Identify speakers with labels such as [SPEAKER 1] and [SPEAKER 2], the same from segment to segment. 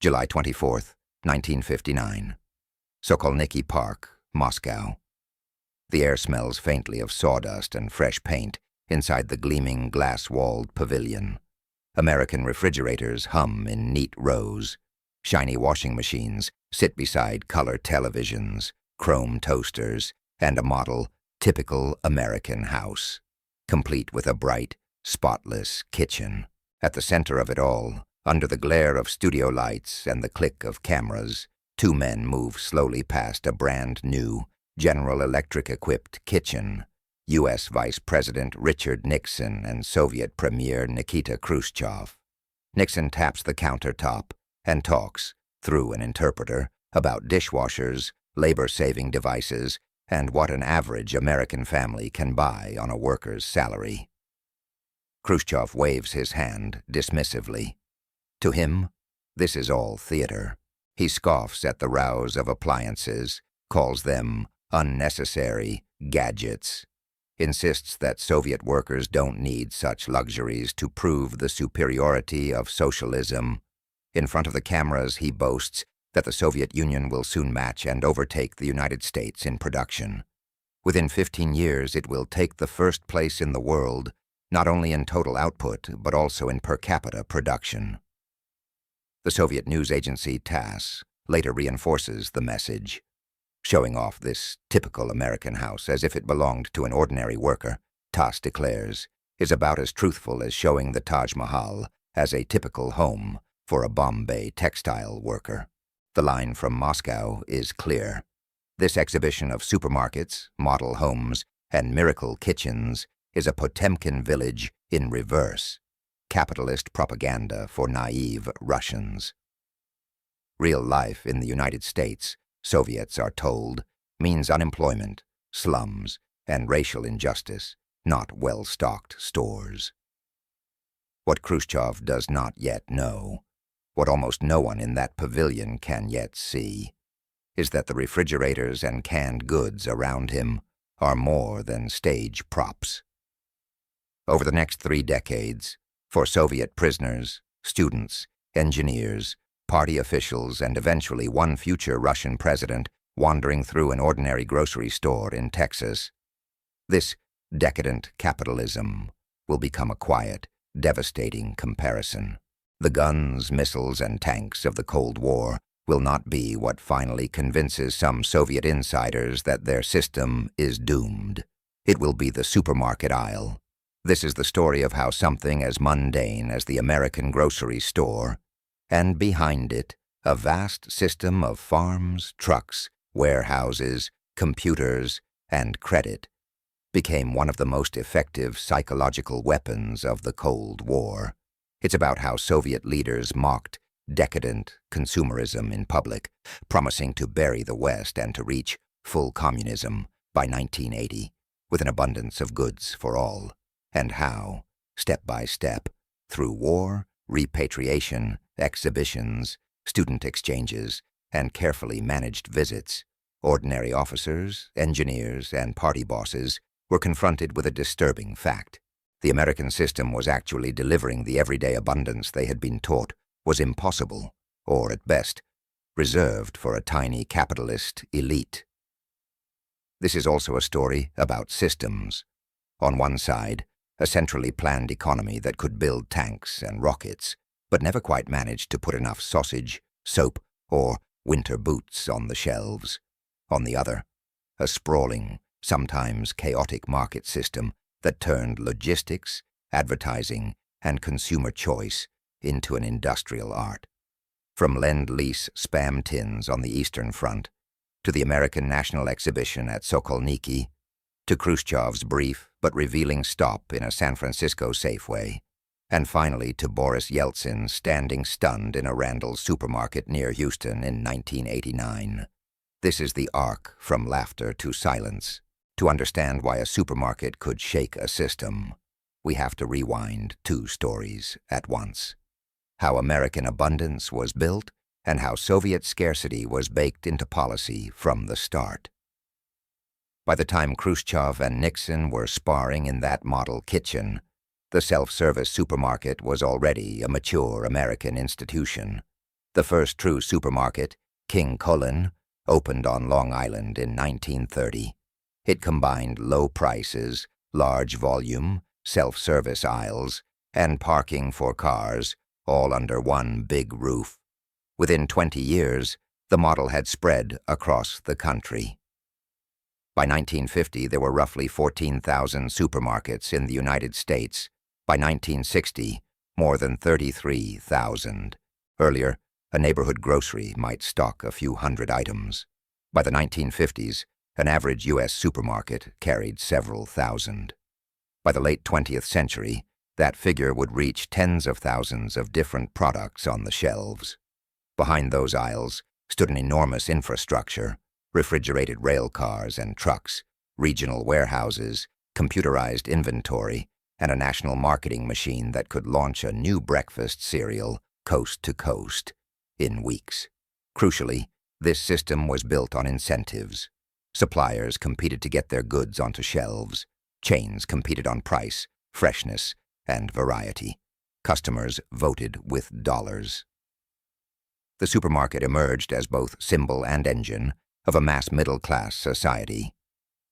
[SPEAKER 1] July 24th, 1959. Sokolniki Park, Moscow. The air smells faintly of sawdust and fresh paint inside the gleaming glass-walled pavilion. American refrigerators hum in neat rows. Shiny washing machines sit beside color televisions, chrome toasters, and a model, typical American house, complete with a bright, spotless kitchen. At the center of it all, under the glare of studio lights and the click of cameras, two men move slowly past a brand-new, General Electric-equipped kitchen. U.S. Vice President Richard Nixon and Soviet Premier Nikita Khrushchev. Nixon taps the countertop and talks, through an interpreter, about dishwashers, labor-saving devices, and what an average American family can buy on a worker's salary. Khrushchev waves his hand dismissively. To him, this is all theater. He scoffs at the rows of appliances, calls them unnecessary gadgets, insists that Soviet workers don't need such luxuries to prove the superiority of socialism. In front of the cameras, he boasts that the Soviet Union will soon match and overtake the United States in production. Within 15 years, it will take the first place in the world, not only in total output, but also in per capita production. The Soviet news agency TASS later reinforces the message. Showing off this typical American house as if it belonged to an ordinary worker, TASS declares, is about as truthful as showing the Taj Mahal as a typical home for a Bombay textile worker. The line from Moscow is clear. This exhibition of supermarkets, model homes, and miracle kitchens is a Potemkin village in reverse. Capitalist propaganda for naive Russians. Real life in the United States, Soviets are told, means unemployment, slums, and racial injustice, not well-stocked stores. What Khrushchev does not yet know, what almost no one in that pavilion can yet see, is that the refrigerators and canned goods around him are more than stage props. Over the next 3 decades, for Soviet prisoners, students, engineers, party officials, and eventually one future Russian president wandering through an ordinary grocery store in Texas, this decadent capitalism will become a quiet, devastating comparison. The guns, missiles, and tanks of the Cold War will not be what finally convinces some Soviet insiders that their system is doomed. It will be the supermarket aisle. This is the story of how something as mundane as the American grocery store, and behind it, a vast system of farms, trucks, warehouses, computers, and credit, became one of the most effective psychological weapons of the Cold War. It's about how Soviet leaders mocked decadent consumerism in public, promising to bury the West and to reach full communism by 1980, with an abundance of goods for all, and how, step by step, through war, repatriation, exhibitions, student exchanges, and carefully managed visits, ordinary officers, engineers, and party bosses were confronted with a disturbing fact. The American system was actually delivering the everyday abundance they had been taught was impossible, or at best, reserved for a tiny capitalist elite. This is also a story about systems. On one side, a centrally planned economy that could build tanks and rockets, but never quite managed to put enough sausage, soap, or winter boots on the shelves. On the other, a sprawling, sometimes chaotic market system that turned logistics, advertising, and consumer choice into an industrial art. From Lend-Lease Spam tins on the Eastern Front, to the American National Exhibition at Sokolniki, to Khrushchev's brief but revealing stop in a San Francisco Safeway, and finally to Boris Yeltsin standing stunned in a Randall supermarket near Houston in 1989. This is the arc from laughter to silence. To understand why a supermarket could shake a system, we have to rewind 2 stories at once. How American abundance was built, and how Soviet scarcity was baked into policy from the start. By the time Khrushchev and Nixon were sparring in that model kitchen, the self-service supermarket was already a mature American institution. The first true supermarket, King Kulin, opened on Long Island in 1930. It combined low prices, large volume, self-service aisles, and parking for cars, all under one big roof. Within 20 years, the model had spread across the country. By 1950, there were roughly 14,000 supermarkets in the United States. By 1960, more than 33,000. Earlier, a neighborhood grocery might stock a few hundred items. By the 1950s, an average U.S. supermarket carried several thousand. By the late 20th century, that figure would reach tens of thousands of different products on the shelves. Behind those aisles stood an enormous infrastructure: refrigerated rail cars and trucks, regional warehouses, computerized inventory, and a national marketing machine that could launch a new breakfast cereal coast to coast in weeks. Crucially, this system was built on incentives. Suppliers competed to get their goods onto shelves. Chains competed on price, freshness, and variety. Customers voted with dollars. The supermarket emerged as both symbol and engine of a mass middle-class society.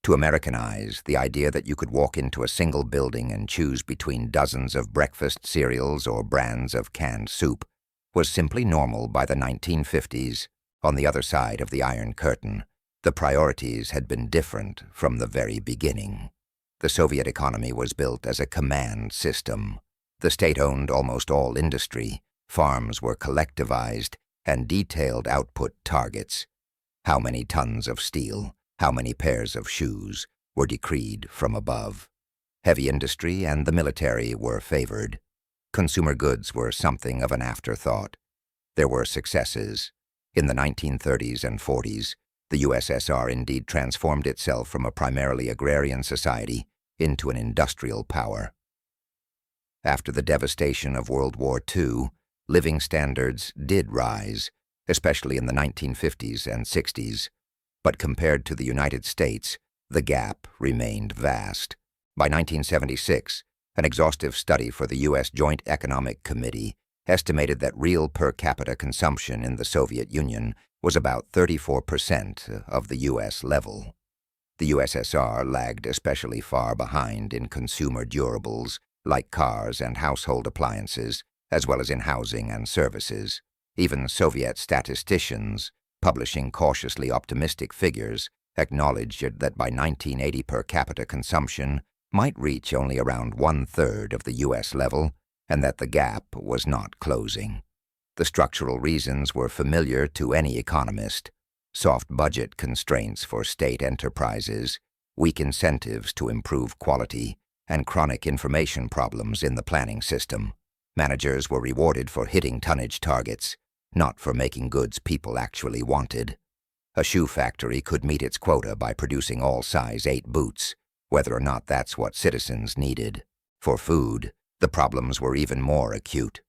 [SPEAKER 1] To Americanize, the idea that you could walk into a single building and choose between dozens of breakfast cereals or brands of canned soup was simply normal by the 1950s. On the other side of the Iron Curtain, the priorities had been different from the very beginning. The Soviet economy was built as a command system. The state owned almost all industry, farms were collectivized, and detailed output targets. How many tons of steel, how many pairs of shoes, were decreed from above. Heavy industry and the military were favored. Consumer goods were something of an afterthought. There were successes. In the 1930s and 40s, the USSR indeed transformed itself from a primarily agrarian society into an industrial power. After the devastation of World War II, living standards did rise, especially in the 1950s and 60s. But compared to the United States, the gap remained vast. By 1976, an exhaustive study for the U.S. Joint Economic Committee estimated that real per capita consumption in the Soviet Union was about 34% of the U.S. level. The USSR lagged especially far behind in consumer durables like cars and household appliances, as well as in housing and services. Even Soviet statisticians, publishing cautiously optimistic figures, acknowledged that by 1980 per capita consumption might reach only around one-third of the U.S. level, and that the gap was not closing. The structural reasons were familiar to any economist: soft budget constraints for state enterprises, weak incentives to improve quality, and chronic information problems in the planning system. Managers were rewarded for hitting tonnage targets, not for making goods people actually wanted. A shoe factory could meet its quota by producing all size 8 boots, whether or not that's what citizens needed. For food, the problems were even more acute.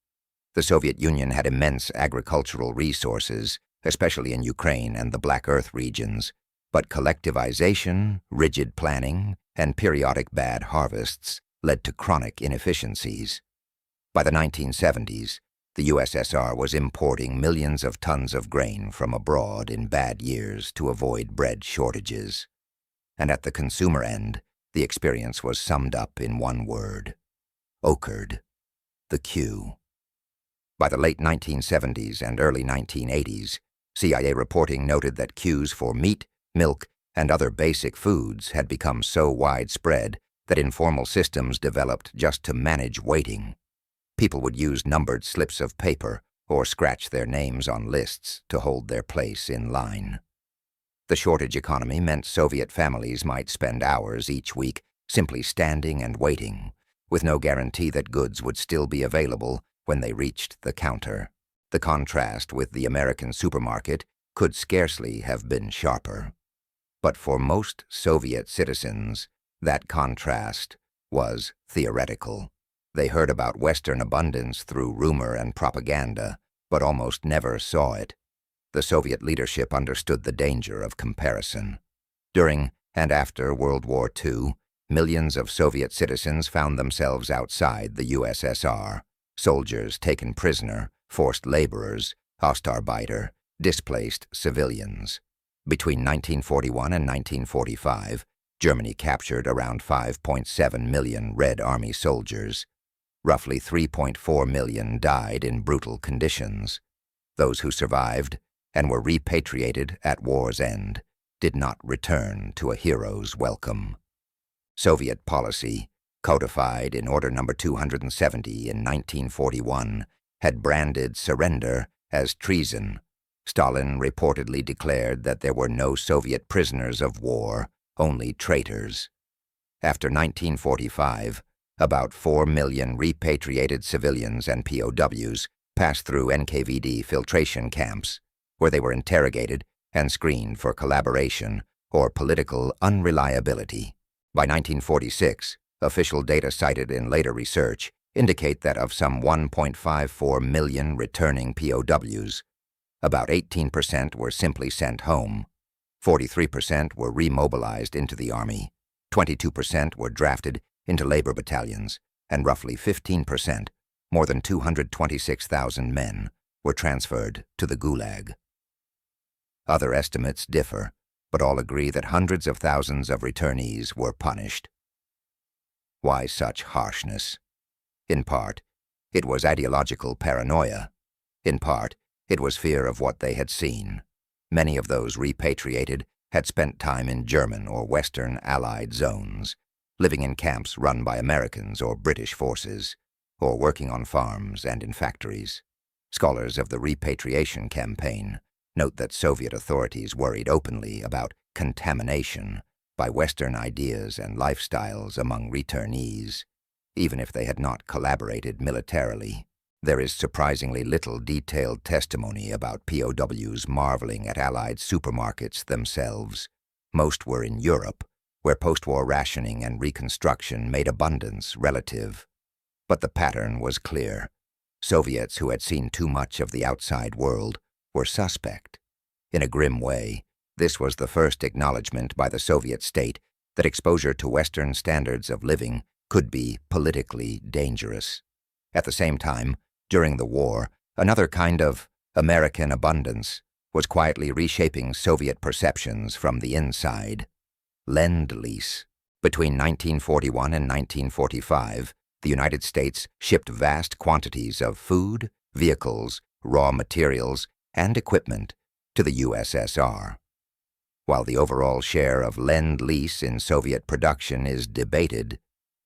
[SPEAKER 1] The Soviet Union had immense agricultural resources, especially in Ukraine and the Black Earth regions, but collectivization, rigid planning, and periodic bad harvests led to chronic inefficiencies. By the 1970s, the USSR was importing millions of tons of grain from abroad in bad years to avoid bread shortages. And at the consumer end, the experience was summed up in one word: ochred, the queue. By the late 1970s and early 1980s, CIA reporting noted that queues for meat, milk, and other basic foods had become so widespread that informal systems developed just to manage waiting. People would use numbered slips of paper or scratch their names on lists to hold their place in line. The shortage economy meant Soviet families might spend hours each week simply standing and waiting, with no guarantee that goods would still be available when they reached the counter. The contrast with the American supermarket could scarcely have been sharper. But for most Soviet citizens, that contrast was theoretical. They heard about Western abundance through rumor and propaganda, but almost never saw it. The Soviet leadership understood the danger of comparison. During and after World War II, millions of Soviet citizens found themselves outside the USSR: soldiers taken prisoner, forced laborers, Ostarbeiter, displaced civilians. Between 1941 and 1945, Germany captured around 5.7 million Red Army soldiers. Roughly 3.4 million died in brutal conditions. Those who survived and were repatriated at war's end did not return to a hero's welcome. Soviet policy, codified in Order No. 270 in 1941, had branded surrender as treason. Stalin reportedly declared that there were no Soviet prisoners of war, only traitors. After 1945, about 4 million repatriated civilians and POWs passed through NKVD filtration camps, where they were interrogated and screened for collaboration or political unreliability. By 1946, official data cited in later research indicate that of some 1.54 million returning POWs, about 18% were simply sent home, 43% were remobilized into the Army, 22% were drafted into labor battalions, and roughly 15%, more than 226,000 men, were transferred to the Gulag. Other estimates differ, but all agree that hundreds of thousands of returnees were punished. Why such harshness? In part, it was ideological paranoia. In part, it was fear of what they had seen. Many of those repatriated had spent time in German or Western Allied zones, living in camps run by Americans or British forces, or working on farms and in factories. Scholars of the repatriation campaign note that Soviet authorities worried openly about contamination by Western ideas and lifestyles among returnees, even if they had not collaborated militarily. There is surprisingly little detailed testimony about POWs marveling at Allied supermarkets themselves. Most were in Europe, where post-war rationing and reconstruction made abundance relative. But the pattern was clear. Soviets who had seen too much of the outside world were suspect. In a grim way, this was the first acknowledgement by the Soviet state that exposure to Western standards of living could be politically dangerous. At the same time, during the war, another kind of American abundance was quietly reshaping Soviet perceptions from the inside. Lend-Lease. Between 1941 and 1945, the United States shipped vast quantities of food, vehicles, raw materials, and equipment to the USSR. While the overall share of Lend-Lease in Soviet production is debated,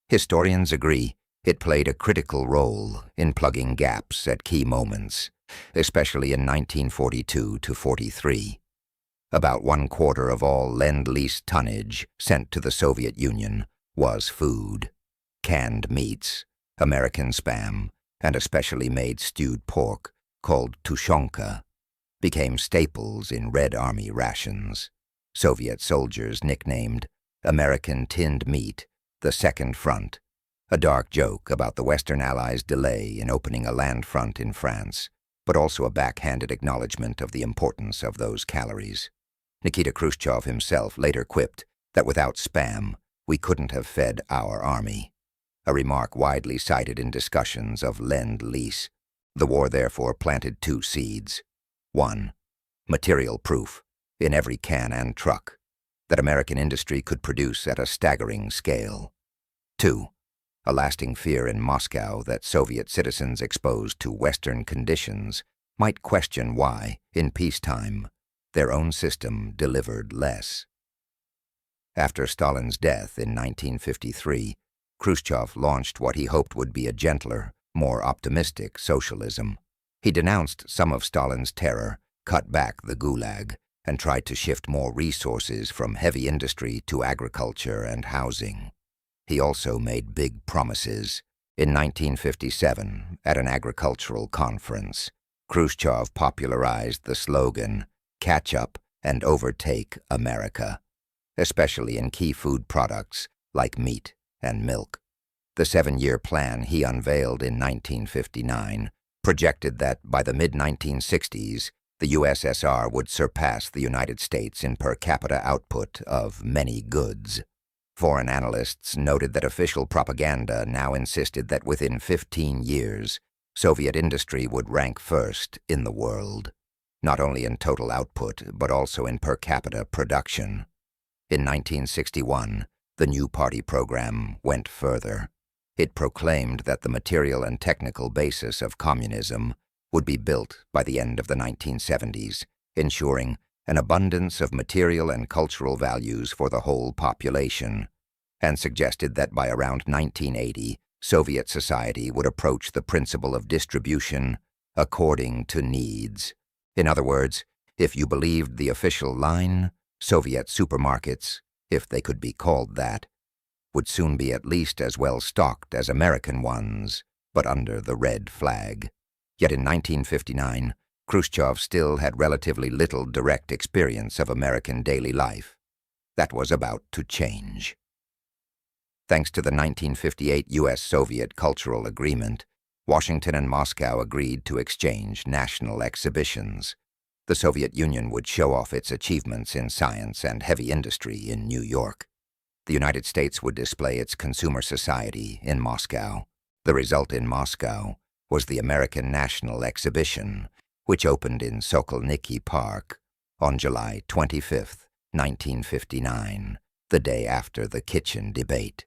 [SPEAKER 1] historians agree it played a critical role in plugging gaps at key moments, especially in 1942 to 43. About 1/4 of all Lend-Lease tonnage sent to the Soviet Union was food. Canned meats, American Spam, and a specially made stewed pork called tushonka became staples in Red Army rations. Soviet soldiers nicknamed American tinned meat the Second Front, a dark joke about the Western Allies' delay in opening a land front in France, but also a backhanded acknowledgement of the importance of those calories. Nikita Khrushchev himself later quipped that without Spam, we couldn't have fed our army, a remark widely cited in discussions of Lend-Lease. The war therefore planted two seeds. 1. Material proof, in every can and truck, that American industry could produce at a staggering scale. 2. A lasting fear in Moscow that Soviet citizens exposed to Western conditions might question why, in peacetime, their own system delivered less. After Stalin's death in 1953, Khrushchev launched what he hoped would be a gentler, more optimistic socialism. He denounced some of Stalin's terror, cut back the Gulag, and tried to shift more resources from heavy industry to agriculture and housing. He also made big promises. In 1957, at an agricultural conference, Khrushchev popularized the slogan, "Catch up and overtake America," especially in key food products like meat and milk. The 7-year plan he unveiled in 1959 projected that by the mid-1960s, the USSR would surpass the United States in per capita output of many goods. Foreign analysts noted that official propaganda now insisted that within 15 years, Soviet industry would rank first in the world, not only in total output but also in per capita production. In 1961, the new party program went further. It proclaimed that the material and technical basis of communism would be built by the end of the 1970s, ensuring an abundance of material and cultural values for the whole population, and suggested that by around 1980, Soviet society would approach the principle of distribution according to needs. In other words, if you believed the official line, Soviet supermarkets, if they could be called that, would soon be at least as well stocked as American ones, but under the red flag. Yet in 1959, Khrushchev still had relatively little direct experience of American daily life. That was about to change. Thanks to the 1958 U.S.-Soviet Cultural Agreement, Washington and Moscow agreed to exchange national exhibitions. The Soviet Union would show off its achievements in science and heavy industry in New York. The United States would display its consumer society in Moscow. The result in Moscow was the American National Exhibition, which opened in Sokolniki Park on July 25, 1959, the day after the kitchen debate.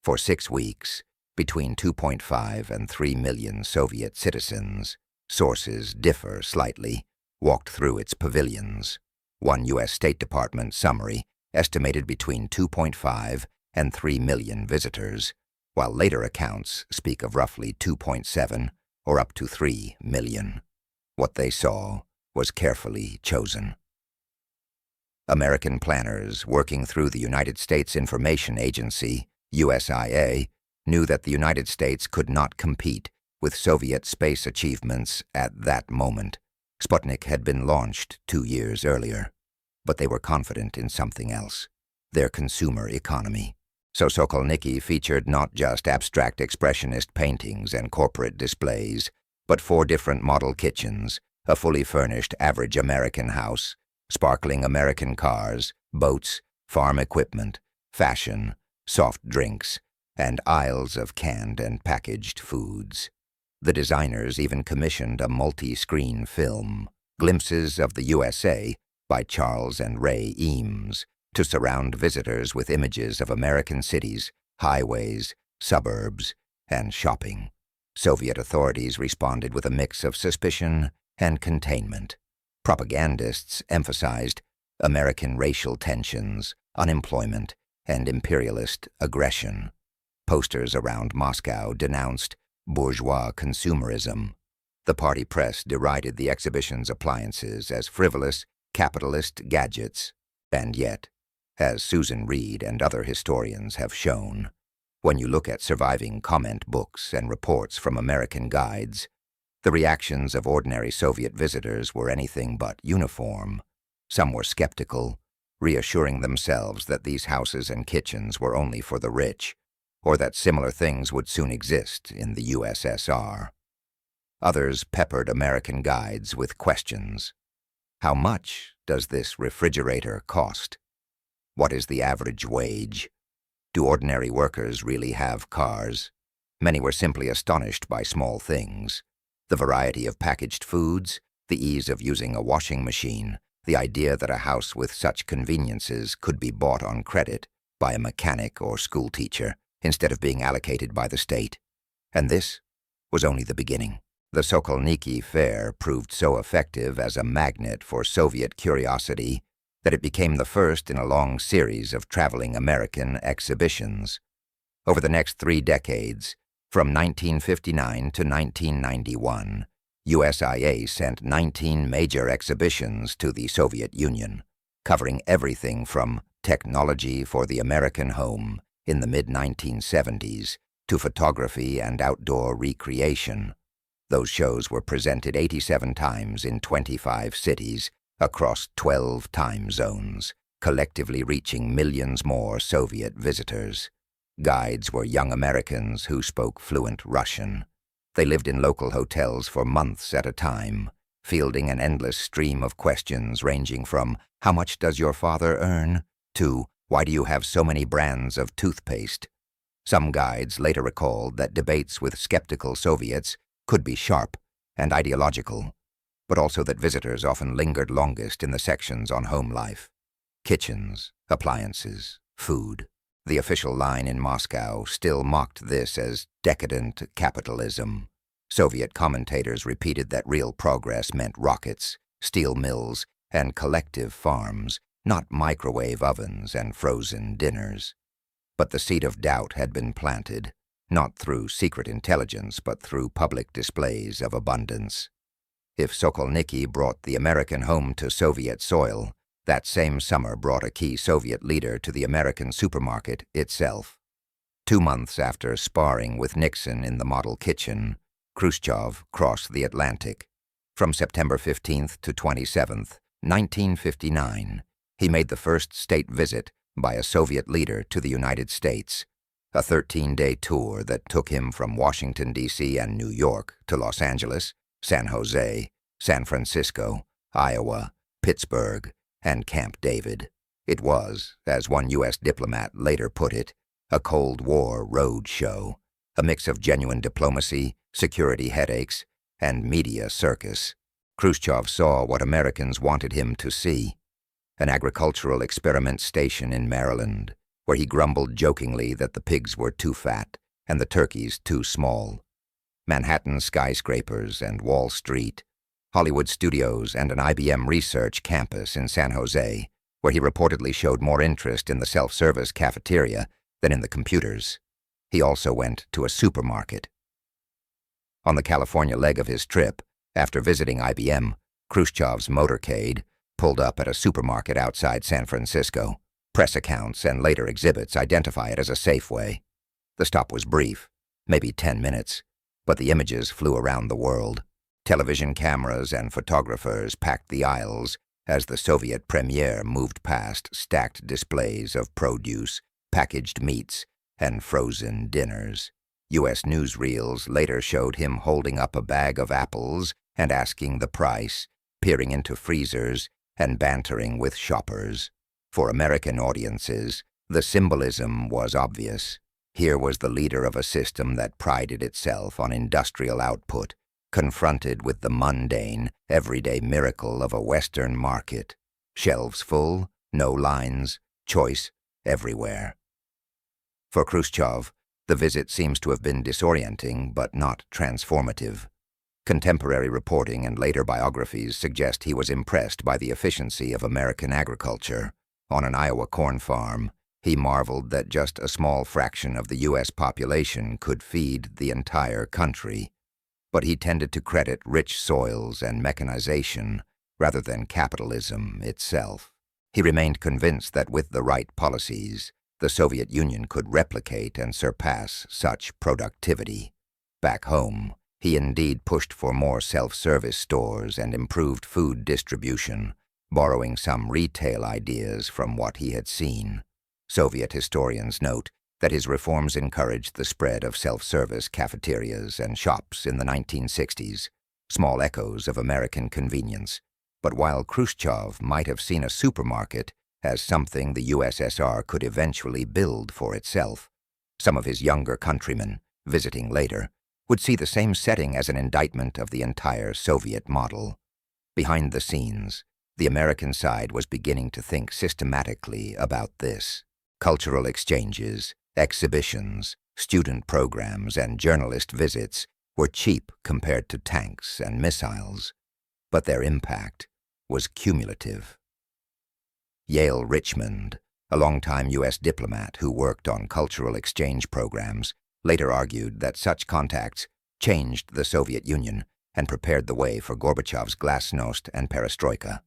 [SPEAKER 1] For 6 weeks, between 2.5 and 3 million Soviet citizens, sources differ slightly, walked through its pavilions. One U.S. State Department summary estimated between 2.5 and 3 million visitors, while later accounts speak of roughly 2.7 or up to 3 million. What they saw was carefully chosen. American planners working through the United States Information Agency, USIA, knew that the United States could not compete with Soviet space achievements at that moment. Sputnik had been launched 2 years earlier, but they were confident in something else, their consumer economy. So Sokolniki featured not just abstract expressionist paintings and corporate displays, but 4 different model kitchens, a fully furnished average American house, sparkling American cars, boats, farm equipment, fashion, soft drinks, and aisles of canned and packaged foods. The designers even commissioned a multi-screen film, Glimpses of the USA, by Charles and Ray Eames, to surround visitors with images of American cities, highways, suburbs, and shopping. Soviet authorities responded with a mix of suspicion and containment. Propagandists emphasized American racial tensions, unemployment, and imperialist aggression. Posters around Moscow denounced bourgeois consumerism. The party press derided the exhibition's appliances as frivolous, capitalist gadgets. And yet, as Susan Reed and other historians have shown, when you look at surviving comment books and reports from American guides, the reactions of ordinary Soviet visitors were anything but uniform. Some were skeptical, reassuring themselves that these houses and kitchens were only for the rich, or that similar things would soon exist in the USSR. Others peppered American guides with questions. How much does this refrigerator cost? What is the average wage? Do ordinary workers really have cars? Many were simply astonished by small things. The variety of packaged foods, the ease of using a washing machine, the idea that a house with such conveniences could be bought on credit by a mechanic or schoolteacher instead of being allocated by the state. And this was only the beginning. The Sokolniki Fair proved so effective as a magnet for Soviet curiosity that it became the first in a long series of traveling American exhibitions. Over the next 3 decades, from 1959 to 1991, USIA sent 19 major exhibitions to the Soviet Union, covering everything from technology for the American home in the mid-1970s to photography and outdoor recreation. Those shows were presented 87 times in 25 cities across 12 time zones, collectively reaching millions more Soviet visitors. Guides were young Americans who spoke fluent Russian. They lived in local hotels for months at a time, fielding an endless stream of questions ranging from, "How much does your father earn?" to, "Why do you have so many brands of toothpaste?" Some guides later recalled that debates with skeptical Soviets could be sharp and ideological, but also that visitors often lingered longest in the sections on home life. Kitchens, appliances, food. The official line in Moscow still mocked this as decadent capitalism. Soviet commentators repeated that real progress meant rockets, steel mills, and collective farms, not microwave ovens and frozen dinners. But the seed of doubt had been planted, not through secret intelligence, but through public displays of abundance. If Sokolniki brought the American home to Soviet soil, that same summer brought a key Soviet leader to the American supermarket itself. 2 months after sparring with Nixon in the model kitchen, Khrushchev crossed the Atlantic. From September 15th to 27th, 1959, he made the first state visit by a Soviet leader to the United States, a 13-day tour that took him from Washington, D.C. and New York to Los Angeles, San Jose, San Francisco, Iowa, Pittsburgh, and Camp David. It was, as one U.S. diplomat later put it, a Cold War road show, a mix of genuine diplomacy, security headaches, and media circus. Khrushchev saw what Americans wanted him to see: an agricultural experiment station in Maryland, where he grumbled jokingly that the pigs were too fat and the turkeys too small. Manhattan skyscrapers and Wall Street, Hollywood studios, and an IBM research campus in San Jose, where he reportedly showed more interest in the self-service cafeteria than in the computers. He also went to a supermarket. On the California leg of his trip, after visiting IBM, Khrushchev's motorcade pulled up at a supermarket outside San Francisco. Press accounts and later exhibits identify it as a Safeway. The stop was brief, maybe 10 minutes, but the images flew around the world. Television cameras and photographers packed the aisles as the Soviet premier moved past stacked displays of produce, packaged meats, and frozen dinners. U.S. newsreels later showed him holding up a bag of apples and asking the price, peering into freezers, and bantering with shoppers. For American audiences, the symbolism was obvious. Here was the leader of a system that prided itself on industrial output, confronted with the mundane, everyday miracle of a Western market. Shelves full, no lines, choice everywhere. For Khrushchev, the visit seems to have been disorienting but not transformative. Contemporary reporting and later biographies suggest he was impressed by the efficiency of American agriculture. On an Iowa corn farm, he marveled that just a small fraction of the U.S. population could feed the entire country. But he tended to credit rich soils and mechanization rather than capitalism itself. He remained convinced that with the right policies, the Soviet Union could replicate and surpass such productivity. Back home, he indeed pushed for more self-service stores and improved food distribution, borrowing some retail ideas from what he had seen. Soviet historians note that his reforms encouraged the spread of self-service cafeterias and shops in the 1960s, small echoes of American convenience. But while Khrushchev might have seen a supermarket as something the USSR could eventually build for itself, some of his younger countrymen, visiting later, would see the same setting as an indictment of the entire Soviet model. Behind the scenes, the American side was beginning to think systematically about this. Cultural exchanges, exhibitions, student programs, and journalist visits were cheap compared to tanks and missiles, but their impact was cumulative. Yale Richmond, a longtime U.S. diplomat who worked on cultural exchange programs, later argued that such contacts changed the Soviet Union and prepared the way for Gorbachev's glasnost and perestroika.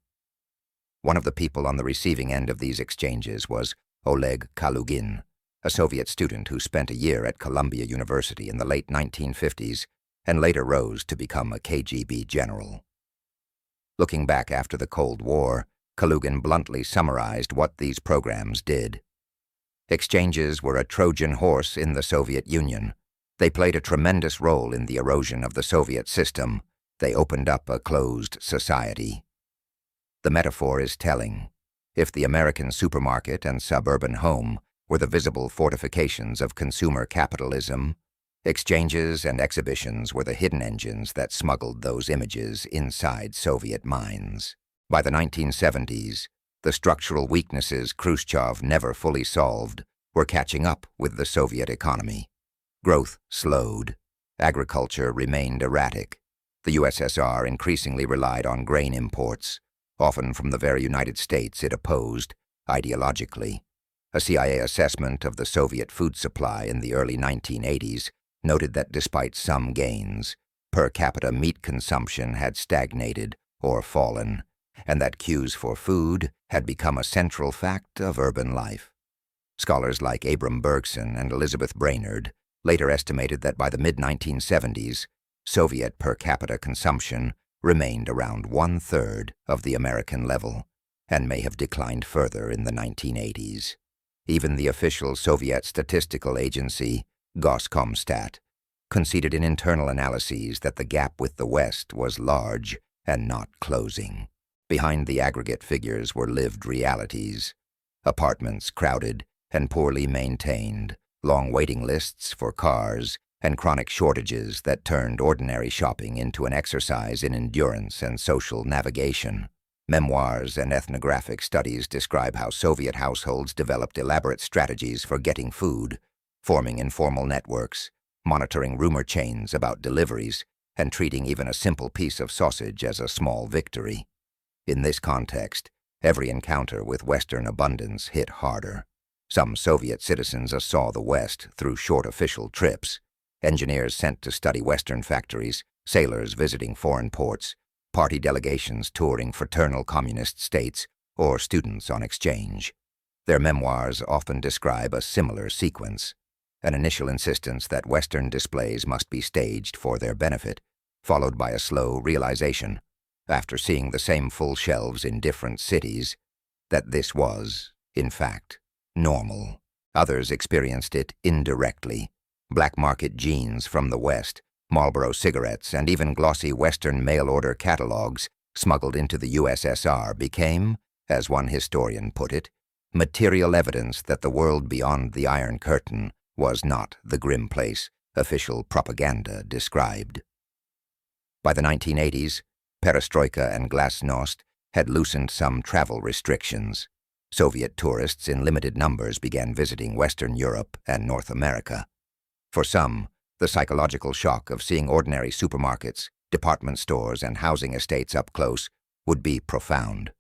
[SPEAKER 1] One of the people on the receiving end of these exchanges was Oleg Kalugin, a Soviet student who spent a year at Columbia University in the late 1950s and later rose to become a KGB general. Looking back after the Cold War, Kalugin bluntly summarized what these programs did. Exchanges were a Trojan horse in the Soviet Union. They played a tremendous role in the erosion of the Soviet system. They opened up a closed society. The metaphor is telling. If the American supermarket and suburban home were the visible fortifications of consumer capitalism, Exchanges and exhibitions were the hidden engines that smuggled those images inside Soviet minds. By the 1970s, the structural weaknesses Khrushchev never fully solved were catching up with the Soviet economy. Growth slowed. Agriculture remained erratic. The USSR increasingly relied on grain imports, often from the very United States it opposed ideologically. A CIA assessment of the Soviet food supply in the early 1980s noted that despite some gains, per capita meat consumption had stagnated or fallen, and that queues for food had become a central fact of urban life. Scholars like Abram Bergson and Elizabeth Brainerd later estimated that by the mid-1970s, Soviet per capita consumption remained around 1/3 of the American level, and may have declined further in the 1980s. Even the official Soviet statistical agency, Goskomstat, conceded in internal analyses that the gap with the West was large and not closing. Behind the aggregate figures were lived realities: apartments crowded and poorly maintained, long waiting lists for cars, and chronic shortages that turned ordinary shopping into an exercise in endurance and social navigation. Memoirs and ethnographic studies describe how Soviet households developed elaborate strategies for getting food, forming informal networks, monitoring rumor chains about deliveries, and treating even a simple piece of sausage as a small victory. In this context, every encounter with Western abundance hit harder. Some Soviet citizens saw the West through short official trips, engineers sent to study Western factories, sailors visiting foreign ports, party delegations touring fraternal communist states, or students on exchange. Their memoirs often describe a similar sequence: an initial insistence that Western displays must be staged for their benefit, followed by a slow realization, after seeing the same full shelves in different cities, that this was, in fact, normal. Others experienced it indirectly: black market jeans from the West, Marlboro cigarettes, and even glossy Western mail-order catalogs smuggled into the USSR became, as one historian put it, material evidence that the world beyond the Iron Curtain was not the grim place official propaganda described. By the 1980s, perestroika and glasnost had loosened some travel restrictions. Soviet tourists in limited numbers began visiting Western Europe and North America. For some, the psychological shock of seeing ordinary supermarkets, department stores, and housing estates up close would be profound.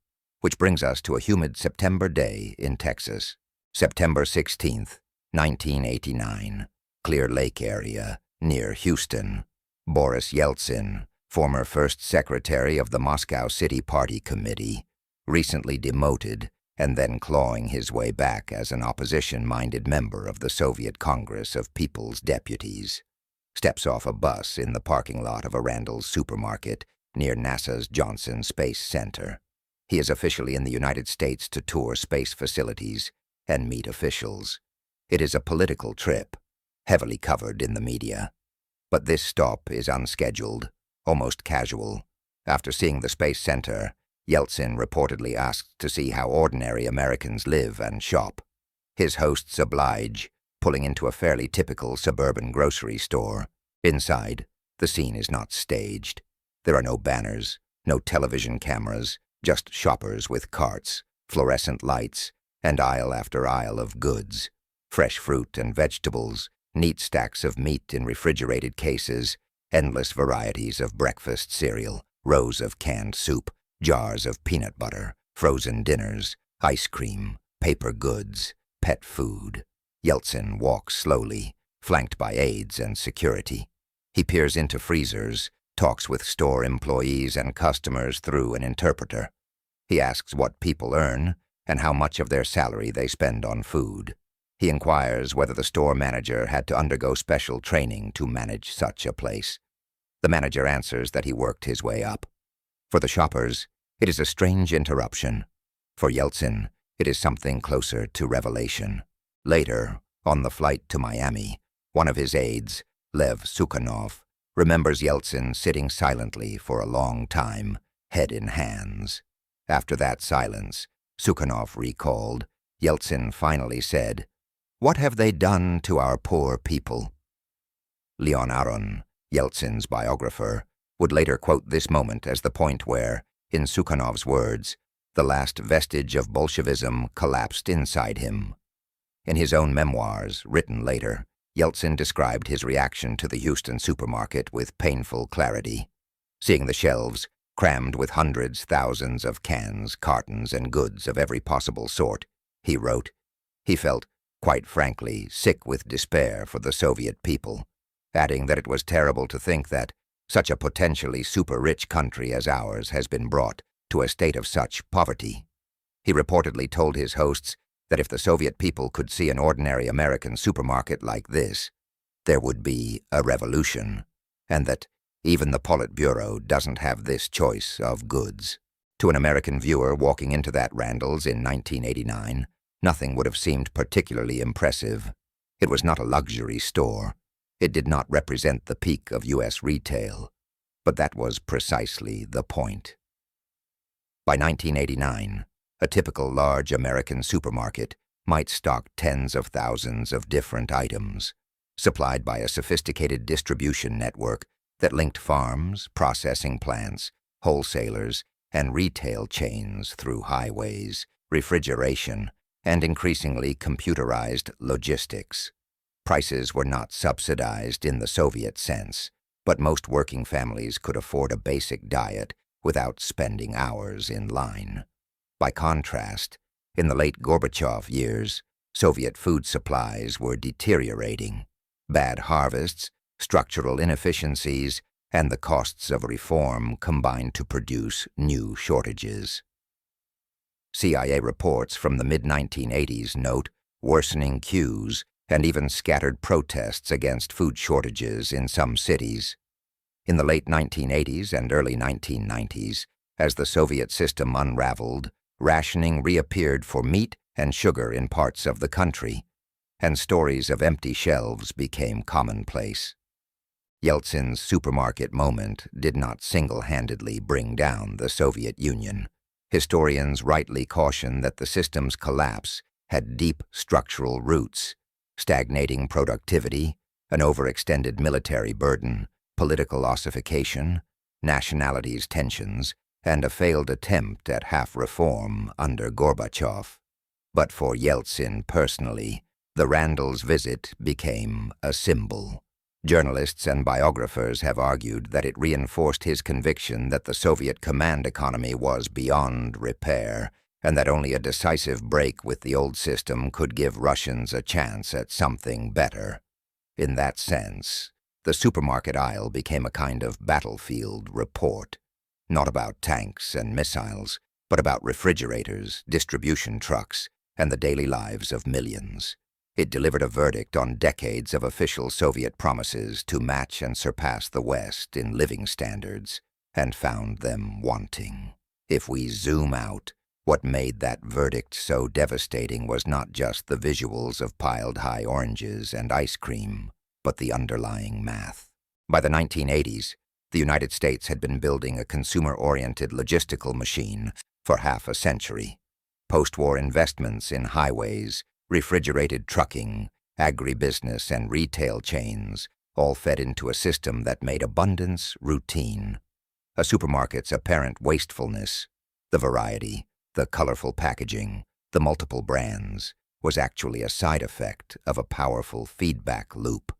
[SPEAKER 1] Which brings us to a humid September day in Texas. September 16th, 1989, Clear Lake area, near Houston. Boris Yeltsin, former first secretary of the Moscow City Party Committee, recently demoted and then clawing his way back as an opposition-minded member of the Soviet Congress of People's Deputies, steps off a bus in the parking lot of a Randall's supermarket near NASA's Johnson Space Center. He is officially in the United States to tour space facilities and meet officials. It is a political trip, heavily covered in the media. But this stop is unscheduled, almost casual. After seeing the Space Center, Yeltsin reportedly asked to see how ordinary Americans live and shop. His hosts oblige, pulling into a fairly typical suburban grocery store. Inside, the scene is not staged. There are no banners, no television cameras, just shoppers with carts, fluorescent lights, and aisle after aisle of goods. Fresh fruit and vegetables, neat stacks of meat in refrigerated cases, endless varieties of breakfast cereal, rows of canned soup, jars of peanut butter, frozen dinners, ice cream, paper goods, pet food. Yeltsin walks slowly, flanked by aides and security. He peers into freezers, talks with store employees and customers through an interpreter. He asks what people earn and how much of their salary they spend on food. He inquires whether the store manager had to undergo special training to manage such a place. The manager answers that he worked his way up. For the shoppers, it is a strange interruption. For Yeltsin, it is something closer to revelation. Later, on the flight to Miami, one of his aides, Lev Sukhanov, remembers Yeltsin sitting silently for a long time, head in hands. After that silence, Sukhanov recalled, Yeltsin finally said, "What have they done to our poor people?" Leon Aron, Yeltsin's biographer, would later quote this moment as the point where, in Sukhanov's words, the last vestige of Bolshevism collapsed inside him. In his own memoirs, written later, Yeltsin described his reaction to the Houston supermarket with painful clarity. Seeing the shelves crammed with hundreds, thousands of cans, cartons, and goods of every possible sort, he wrote, he felt, quite frankly, sick with despair for the Soviet people, adding that it was terrible to think that such a potentially super-rich country as ours has been brought to a state of such poverty. He reportedly told his hosts that if the Soviet people could see an ordinary American supermarket like this, there would be a revolution, and that even the Politburo doesn't have this choice of goods. To an American viewer walking into that Randall's in 1989, nothing would have seemed particularly impressive. It was not a luxury store. It did not represent the peak of U.S. retail, but that was precisely the point. By 1989, a typical large American supermarket might stock tens of thousands of different items, supplied by a sophisticated distribution network that linked farms, processing plants, wholesalers, and retail chains through highways, refrigeration, and increasingly computerized logistics. Prices were not subsidized in the Soviet sense, but most working families could afford a basic diet without spending hours in line. By contrast, in the late Gorbachev years, Soviet food supplies were deteriorating. Bad harvests, structural inefficiencies, and the costs of reform combined to produce new shortages. CIA reports from the mid-1980s note worsening queues and even scattered protests against food shortages in some cities. In the late 1980s and early 1990s, as the Soviet system unraveled, rationing reappeared for meat and sugar in parts of the country, and stories of empty shelves became commonplace. Yeltsin's supermarket moment did not single-handedly bring down the Soviet Union. Historians rightly caution that the system's collapse had deep structural roots: stagnating productivity, an overextended military burden, political ossification, nationalities tensions, and a failed attempt at half-reform under Gorbachev. But for Yeltsin personally, the Randall's visit became a symbol. Journalists and biographers have argued that it reinforced his conviction that the Soviet command economy was beyond repair, and that only a decisive break with the old system could give Russians a chance at something better. In that sense, the supermarket aisle became a kind of battlefield report, not about tanks and missiles, but about refrigerators, distribution trucks, and the daily lives of millions. It delivered a verdict on decades of official Soviet promises to match and surpass the West in living standards, and found them wanting. If we zoom out, what made that verdict so devastating was not just the visuals of piled high oranges and ice cream, but the underlying math. By the 1980s, the United States had been building a consumer-oriented logistical machine for half a century. Post-war investments in highways, refrigerated trucking, agribusiness, and retail chains all fed into a system that made abundance routine. A supermarket's apparent wastefulness, the variety, the colorful packaging, the multiple brands, was actually a side effect of a powerful feedback loop.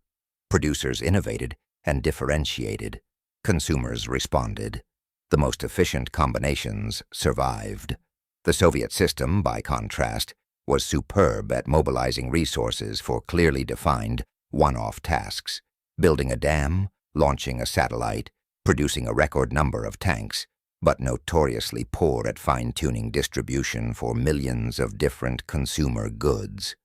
[SPEAKER 1] Producers innovated and differentiated. Consumers responded. The most efficient combinations survived. The Soviet system, by contrast, was superb at mobilizing resources for clearly defined, one-off tasks: building a dam, launching a satellite, producing a record number of tanks, but notoriously poor at fine-tuning distribution for millions of different consumer goods.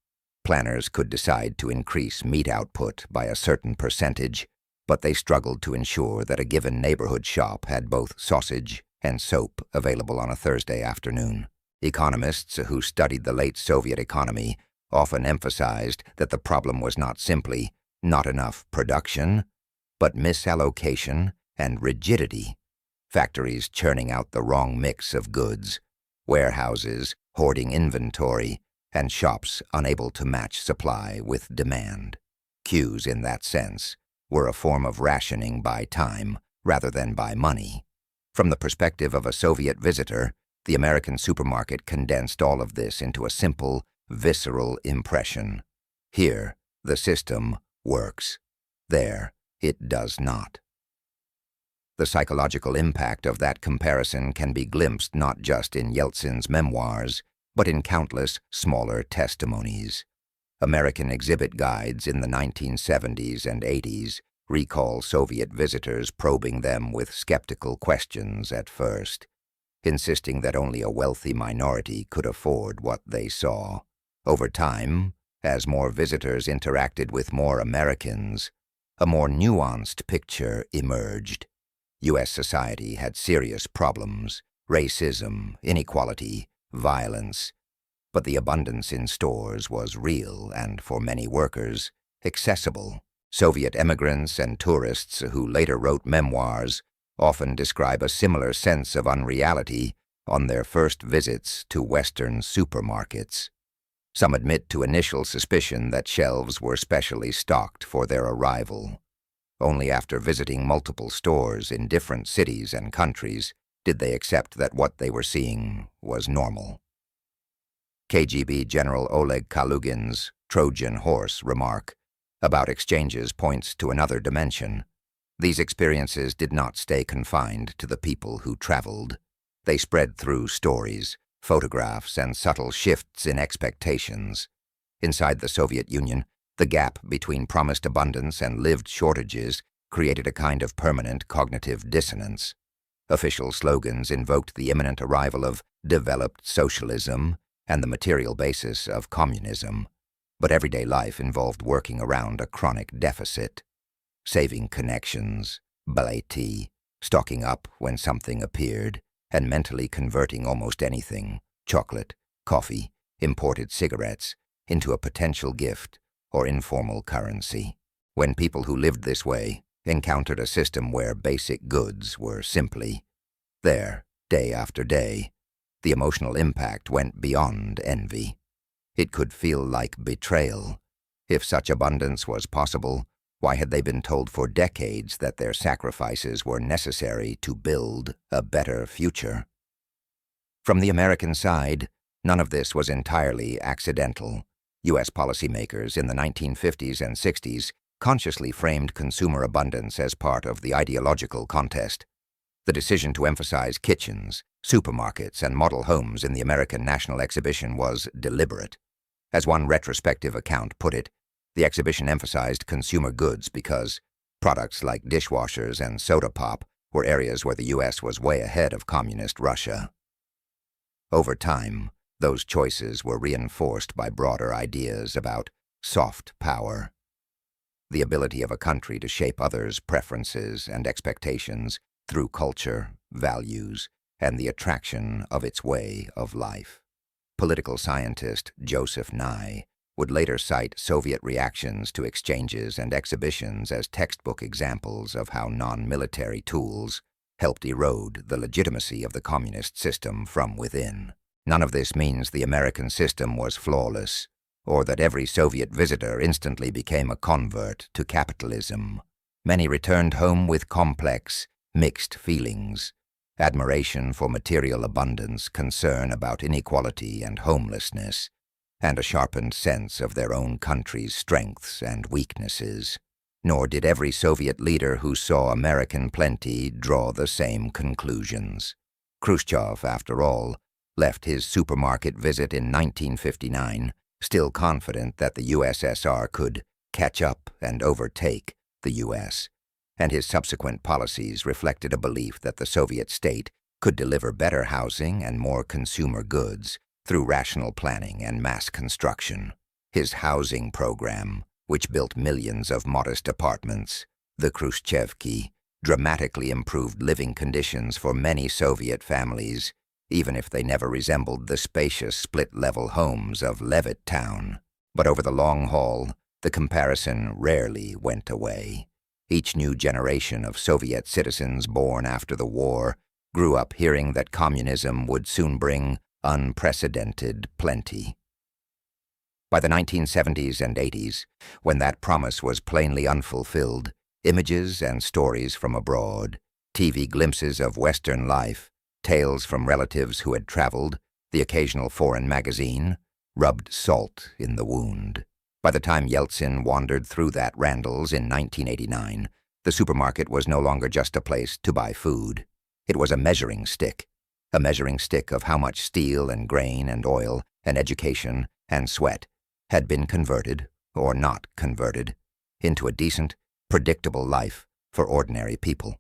[SPEAKER 1] Planners could decide to increase meat output by a certain percentage, but they struggled to ensure that a given neighborhood shop had both sausage and soap available on a Thursday afternoon. Economists who studied the late Soviet economy often emphasized that the problem was not simply not enough production, but misallocation and rigidity. Factories churning out the wrong mix of goods, warehouses hoarding inventory, and shops unable to match supply with demand. Queues, in that sense, were a form of rationing by time rather than by money. From the perspective of a Soviet visitor, the American supermarket condensed all of this into a simple, visceral impression. Here, the system works. There, it does not. The psychological impact of that comparison can be glimpsed not just in Yeltsin's memoirs, but in countless smaller testimonies. American exhibit guides in the 1970s and 80s recall Soviet visitors probing them with skeptical questions at first, insisting that only a wealthy minority could afford what they saw. Over time, as more visitors interacted with more Americans, a more nuanced picture emerged. U.S. society had serious problems: racism, inequality, violence. But the abundance in stores was real and, for many workers, accessible. Soviet immigrants and tourists who later wrote memoirs often describe a similar sense of unreality on their first visits to Western supermarkets. Some admit to initial suspicion that shelves were specially stocked for their arrival. Only after visiting multiple stores in different cities and countries did they accept that what they were seeing was normal. KGB General Oleg Kalugin's Trojan horse remark about exchanges points to another dimension. These experiences did not stay confined to the people who traveled. They spread through stories, photographs, and subtle shifts in expectations. Inside the Soviet Union, the gap between promised abundance and lived shortages created a kind of permanent cognitive dissonance. Official slogans invoked the imminent arrival of developed socialism and the material basis of communism, but everyday life involved working around a chronic deficit, saving connections, ballet tea, stocking up when something appeared, and mentally converting almost anything, chocolate, coffee, imported cigarettes, into a potential gift or informal currency. When people who lived this way encountered a system where basic goods were simply there, day after day, the emotional impact went beyond envy. It could feel like betrayal. If such abundance was possible, why had they been told for decades that their sacrifices were necessary to build a better future? From the American side, none of this was entirely accidental. U.S. policymakers in the 1950s and 60s consciously framed consumer abundance as part of the ideological contest. The decision to emphasize kitchens, supermarkets, and model homes in the American National Exhibition was deliberate. As one retrospective account put it, the exhibition emphasized consumer goods because products like dishwashers and soda pop were areas where the U.S. was way ahead of communist Russia. Over time, those choices were reinforced by broader ideas about soft power, the ability of a country to shape others' preferences and expectations through culture, values, and the attraction of its way of life. Political scientist Joseph Nye would later cite Soviet reactions to exchanges and exhibitions as textbook examples of how non-military tools helped erode the legitimacy of the communist system from within. None of this means the American system was flawless, or that every Soviet visitor instantly became a convert to capitalism. Many returned home with complex, mixed feelings: admiration for material abundance, concern about inequality and homelessness, and a sharpened sense of their own country's strengths and weaknesses. Nor did every Soviet leader who saw American plenty draw the same conclusions. Khrushchev, after all, left his supermarket visit in 1959 still confident that the USSR could catch up and overtake the US, and his subsequent policies reflected a belief that the Soviet state could deliver better housing and more consumer goods through rational planning and mass construction. His housing program, which built millions of modest apartments, the Khrushchevki, dramatically improved living conditions for many Soviet families, even if they never resembled the spacious split-level homes of Levittown. But over the long haul, the comparison rarely went away. Each new generation of Soviet citizens born after the war grew up hearing that communism would soon bring unprecedented plenty. By the 1970s and 80s, when that promise was plainly unfulfilled, Images and stories from abroad, TV glimpses of Western life, tales from relatives who had traveled, the occasional foreign magazine, rubbed salt in the wound. By the time Yeltsin wandered through that Randall's in 1989, the supermarket was no longer just a place to buy food. It was a measuring stick of how much steel and grain and oil and education and sweat had been converted, or not converted, into a decent, predictable life for ordinary people.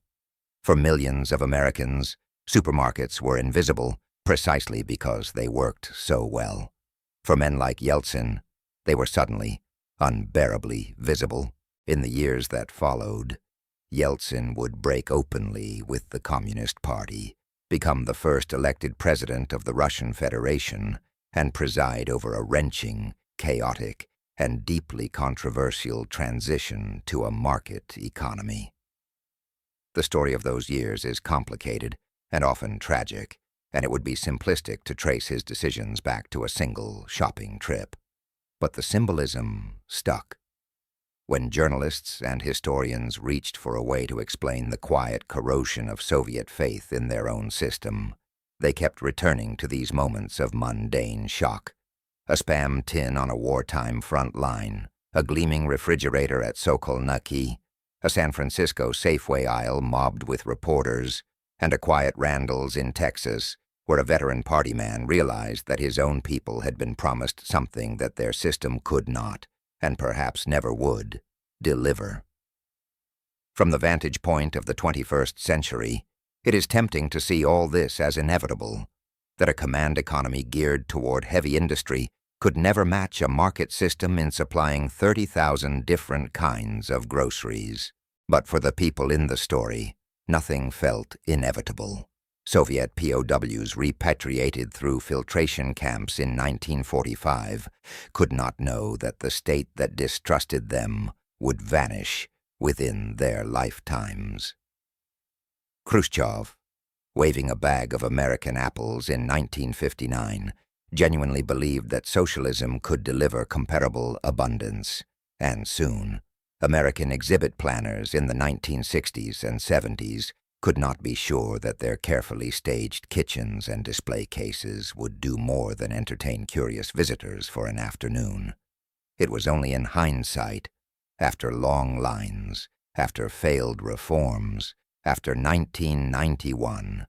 [SPEAKER 1] For millions of Americans, supermarkets were invisible precisely because they worked so well. For men like Yeltsin, they were suddenly, unbearably visible. In the years that followed, Yeltsin would break openly with the Communist Party, become the first elected president of the Russian Federation, and preside over a wrenching, chaotic, and deeply controversial transition to a market economy. The story of those years is complicated and often tragic, and it would be simplistic to trace his decisions back to a single shopping trip. But the symbolism stuck. When journalists and historians reached for a way to explain the quiet corrosion of Soviet faith in their own system, they kept returning to these moments of mundane shock. A Spam tin on a wartime front line, a gleaming refrigerator at Sokolniki, a San Francisco Safeway aisle mobbed with reporters, and a quiet Randall's in Texas, where a veteran party man realized that his own people had been promised something that their system could not, and perhaps never would, deliver. From the vantage point of the 21st century, it is tempting to see all this as inevitable, that a command economy geared toward heavy industry could never match a market system in supplying 30,000 different kinds of groceries. But for the people in the story, nothing felt inevitable. Soviet POWs repatriated through filtration camps in 1945 could not know that the state that distrusted them would vanish within their lifetimes. Khrushchev, waving a bag of American apples in 1959, genuinely believed that socialism could deliver comparable abundance, and soon, American exhibit planners in the 1960s and 70s could not be sure that their carefully staged kitchens and display cases would do more than entertain curious visitors for an afternoon. It was only in hindsight, after long lines, after failed reforms, after 1991,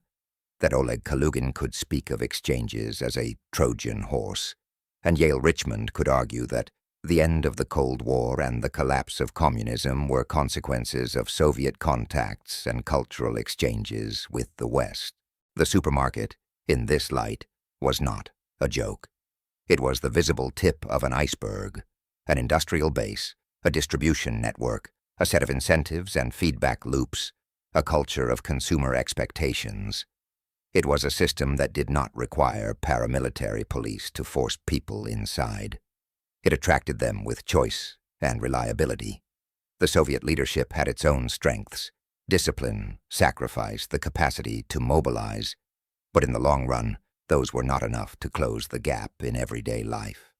[SPEAKER 1] that Oleg Kalugin could speak of exchanges as a Trojan horse, and Yale Richmond could argue that the end of the Cold War and the collapse of communism were consequences of Soviet contacts and cultural exchanges with the West. The supermarket, in this light, was not a joke. It was the visible tip of an iceberg, an industrial base, a distribution network, a set of incentives and feedback loops, a culture of consumer expectations. It was a system that did not require paramilitary police to force people inside. It attracted them with choice and reliability. The Soviet leadership had its own strengths: discipline, sacrifice, the capacity to mobilize. But in the long run, those were not enough to close the gap in everyday life.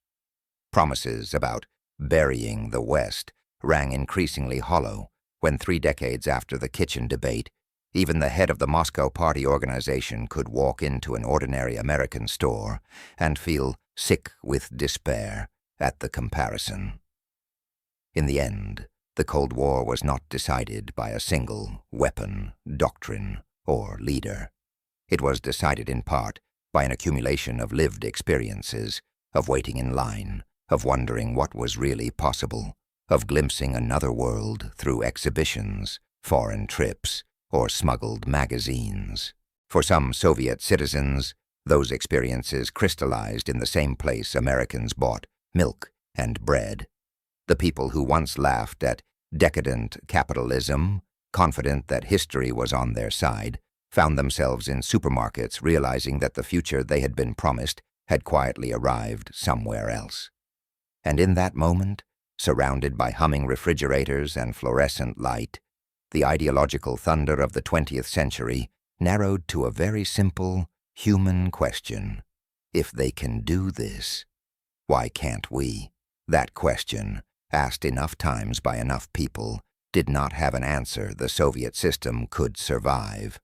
[SPEAKER 1] Promises about burying the West rang increasingly hollow when 3 decades after the kitchen debate, even the head of the Moscow Party organization could walk into an ordinary American store and feel sick with despair at the comparison. In the end, the Cold War was not decided by a single weapon, doctrine, or leader. It was decided in part by an accumulation of lived experiences, of waiting in line, of wondering what was really possible, of glimpsing another world through exhibitions, foreign trips, or smuggled magazines. For some Soviet citizens, those experiences crystallized in the same place Americans bought milk and bread. The people who once laughed at decadent capitalism, confident that history was on their side, found themselves in supermarkets realizing that the future they had been promised had quietly arrived somewhere else. And in that moment, surrounded by humming refrigerators and fluorescent light, the ideological thunder of the 20th century narrowed to a very simple, human question. If they can do this, why can't we? That question, asked enough times by enough people, did not have an answer the Soviet system could survive.